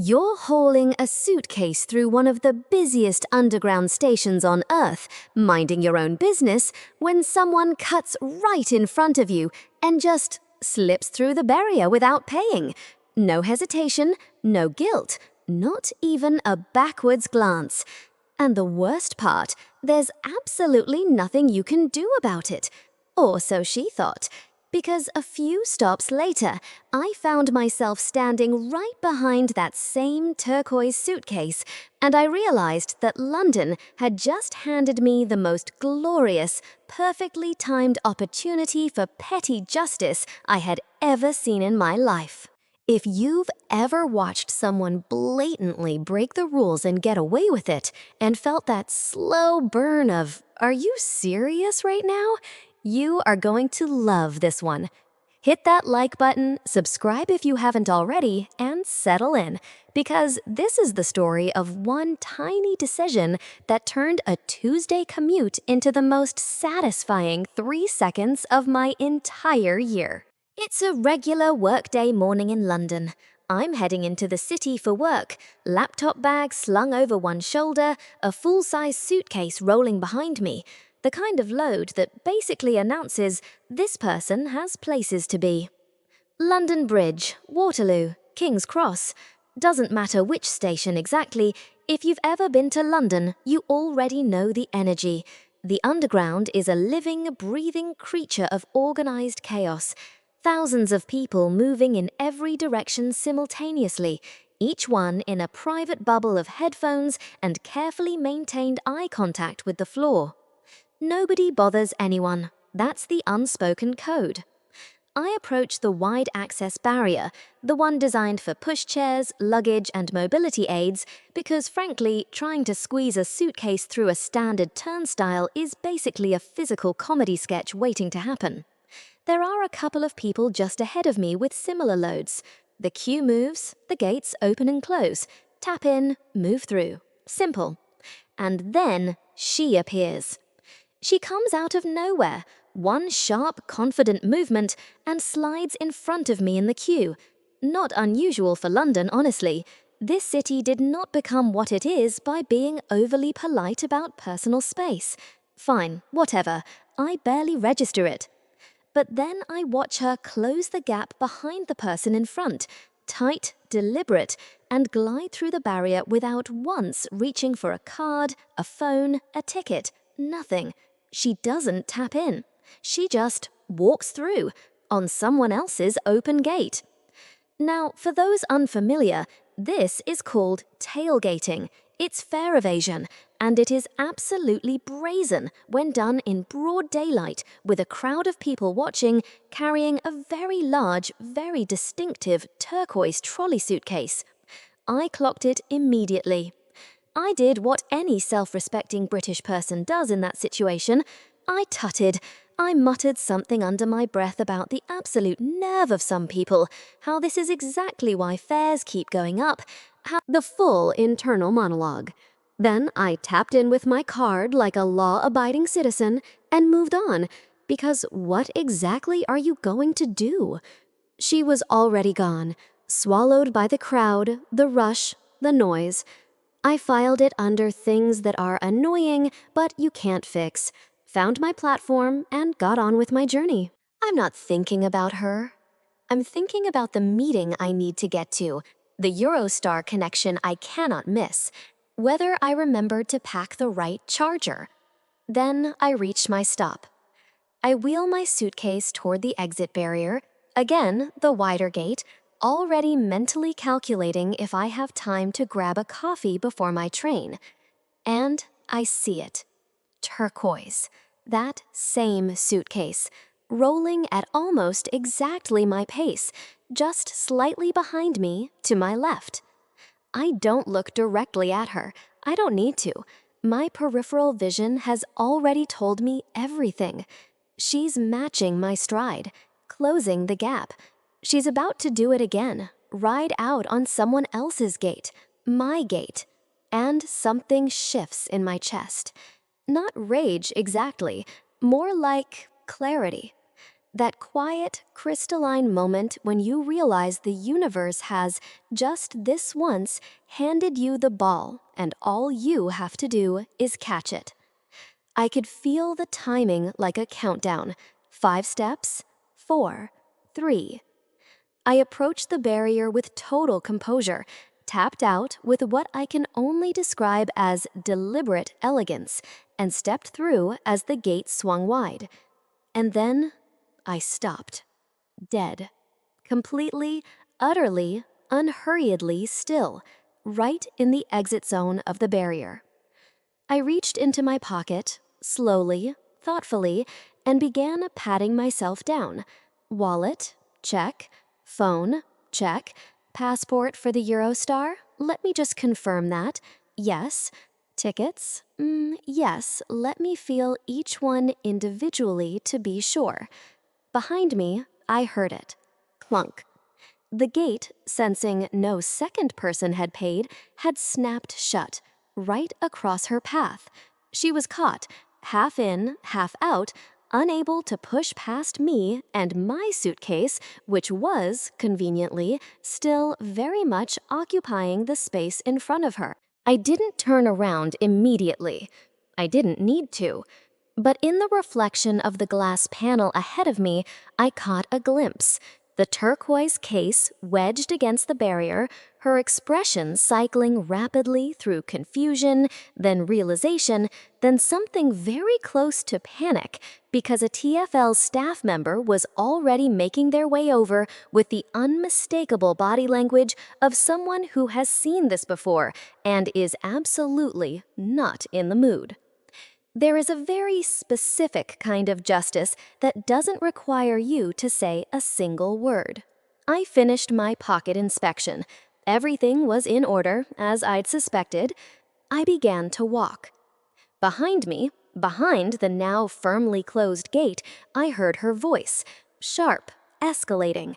You're hauling a suitcase through one of the busiest underground stations on Earth, minding your own business, when someone cuts right in front of you and just slips through the barrier without paying. No hesitation, no guilt, not even a backwards glance. And the worst part, there's absolutely nothing you can do about it. Or so she thought. Because a few stops later, I found myself standing right behind that same turquoise suitcase, and I realized that London had just handed me the most glorious, perfectly timed opportunity for petty justice I had ever seen in my life. If you've ever watched someone blatantly break the rules and get away with it, and felt that slow burn of, "Are you serious right now?" you are going to love this one. Hit that like button, subscribe if you haven't already, and settle in, because this is the story of one tiny decision that turned a Tuesday commute into the most satisfying 3 seconds of my entire year. It's a regular workday morning in London. I'm heading into the city for work, laptop bag slung over one shoulder, a full-size suitcase rolling behind me. The kind of load that basically announces this person has places to be. London Bridge, Waterloo, King's Cross. Doesn't matter which station exactly, if you've ever been to London, you already know the energy. The Underground is a living, breathing creature of organized chaos. Thousands of people moving in every direction simultaneously, each one in a private bubble of headphones and carefully maintained eye contact with the floor. Nobody bothers anyone. That's the unspoken code. I approach the wide access barrier, the one designed for pushchairs, luggage, and mobility aids, because frankly, trying to squeeze a suitcase through a standard turnstile is basically a physical comedy sketch waiting to happen. There are a couple of people just ahead of me with similar loads. The queue moves, the gates open and close. Tap in, move through. Simple. And then she appears. She comes out of nowhere, one sharp, confident movement, and slides in front of me in the queue. Not unusual for London, honestly. This city did not become what it is by being overly polite about personal space. Fine, whatever. I barely register it. But then I watch her close the gap behind the person in front, tight, deliberate, and glide through the barrier without once reaching for a card, a phone, a ticket, nothing. She doesn't tap in. She just walks through on someone else's open gate. Now, for those unfamiliar, this is called tailgating. It's fare evasion, and it is absolutely brazen when done in broad daylight with a crowd of people watching, carrying a very large, very distinctive turquoise trolley suitcase. I clocked it immediately. I did what any self-respecting British person does in that situation. I tutted. I muttered something under my breath about the absolute nerve of some people, how this is exactly why fares keep going up, the full internal monologue. Then I tapped in with my card like a law-abiding citizen and moved on, because what exactly are you going to do? She was already gone, swallowed by the crowd, the rush, the noise. I filed it under things that are annoying, but you can't fix, found my platform, and got on with my journey. I'm not thinking about her. I'm thinking about the meeting I need to get to, the Eurostar connection I cannot miss, whether I remembered to pack the right charger. Then I reached my stop. I wheel my suitcase toward the exit barrier, again the wider gate, already mentally calculating if I have time to grab a coffee before my train. And I see it. Turquoise. That same suitcase. Rolling at almost exactly my pace, just slightly behind me to my left. I don't look directly at her. I don't need to. My peripheral vision has already told me everything. She's matching my stride, closing the gap. She's about to do it again, ride out on someone else's gate, my gate. And something shifts in my chest. Not rage exactly, more like clarity. That quiet, crystalline moment when you realize the universe has, just this once, handed you the ball, and all you have to do is catch it. I could feel the timing like a countdown. 5 steps, 4, 3. I approached the barrier with total composure, tapped out with what I can only describe as deliberate elegance, and stepped through as the gate swung wide. And then I stopped, dead, completely, utterly, unhurriedly still, right in the exit zone of the barrier. I reached into my pocket, slowly, thoughtfully, and began patting myself down. Wallet, check. Phone, check. Passport for the Eurostar? Let me just confirm that. Yes. Tickets? Yes. Let me feel each one individually to be sure. Behind me, I heard it. Clunk. The gate, sensing no second person had paid, had snapped shut, right across her path. She was caught, half in, half out, unable to push past me and my suitcase, which was, conveniently, still very much occupying the space in front of her. I didn't turn around immediately. I didn't need to. But in the reflection of the glass panel ahead of me, I caught a glimpse. The turquoise case wedged against the barrier, her expression cycling rapidly through confusion, then realization, then something very close to panic, because a TFL staff member was already making their way over with the unmistakable body language of someone who has seen this before and is absolutely not in the mood. There is a very specific kind of justice that doesn't require you to say a single word. I finished my pocket inspection. Everything was in order, as I'd suspected. I began to walk. Behind me, behind the now firmly closed gate, I heard her voice, sharp, escalating.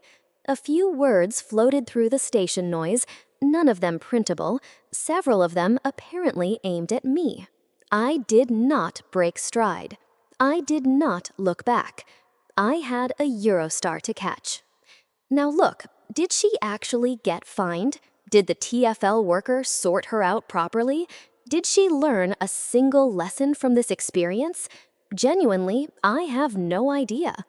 A few words floated through the station noise, none of them printable, several of them apparently aimed at me. I did not break stride. I did not look back. I had a Eurostar to catch. Now look, did she actually get fined? Did the TFL worker sort her out properly? Did she learn a single lesson from this experience? Genuinely, I have no idea.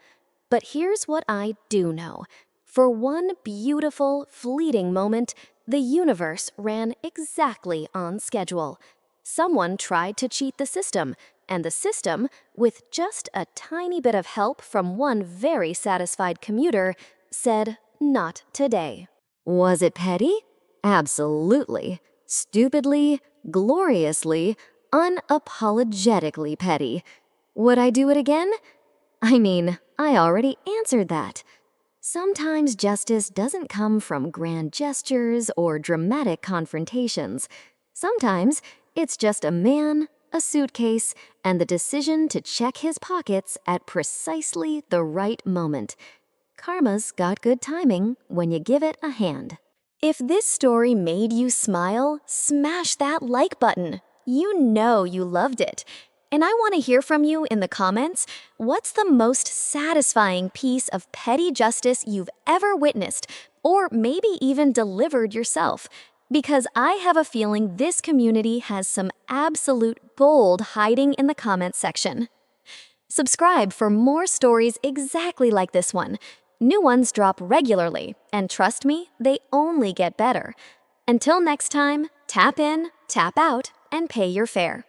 But here's what I do know. For one beautiful, fleeting moment, the universe ran exactly on schedule. Someone tried to cheat the system, and the system, with just a tiny bit of help from one very satisfied commuter, said, "Not today." Was it petty? Absolutely. Stupidly, gloriously, unapologetically petty. Would I do it again? I mean, I already answered that. Sometimes justice doesn't come from grand gestures or dramatic confrontations. Sometimes it's just a man, a suitcase, and the decision to check his pockets at precisely the right moment. Karma's got good timing when you give it a hand. If this story made you smile, smash that like button. You know you loved it. And I want to hear from you in the comments. What's the most satisfying piece of petty justice you've ever witnessed, or maybe even delivered yourself? Because I have a feeling this community has some absolute gold hiding in the comments section. Subscribe for more stories exactly like this one. New ones drop regularly, and trust me, they only get better. Until next time, tap in, tap out, and pay your fare.